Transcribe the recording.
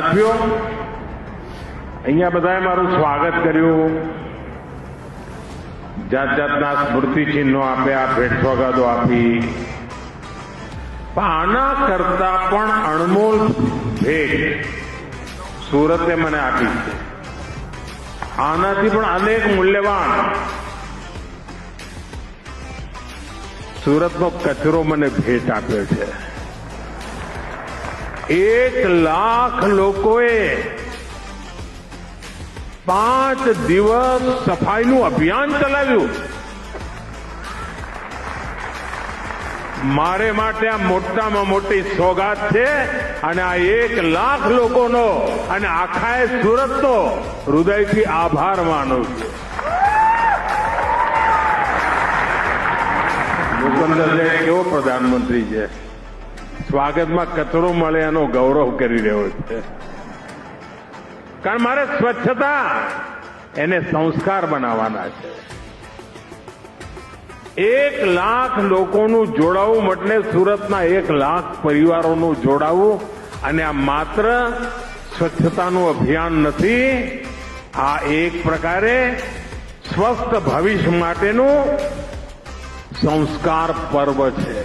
સાથીઓ, અહીંયા બધાએ મારું સ્વાગત કર્યું, જાત જાતના સ્મૃતિ ચિહ્નો આપ્યા, ભેટ સોગાદો આપી. પણ આના કરતા પણ અણમોલ ભેટ સુરતે મને આપી છે. આનાથી પણ અનેક મૂલ્યવાન સુરતનો કચરો મને ભેટ આપ્યો છે. 1 લાખ લોકોએ 5 દિવસ સફાઈનું અભિયાન ચલાવ્યું. મારે માટે આ મોટામાં મોટી સોગાત છે અને આ 1 લાખ લોકોનો અને આખા સુરતનો હૃદયથી આભાર માનું છું. ભૂપેન્દ્રજી કેવો પ્રધાનમંત્રી છે, સ્વાગતમાં કચરો મળે એનો ગૌરવ કરી રહ્યો છે. કારણ મારે સ્વચ્છતા એને સંસ્કાર બનાવવાના છે. 1 લાખ લોકોનું જોડાવું એટલે સુરતના 1 લાખ પરિવારોનું જોડાવું. અને આ માત્ર સ્વચ્છતાનું અભિયાન નથી, આ એક પ્રકારે સ્વસ્થ ભવિષ્ય માટેનું સંસ્કાર પર્વ છે.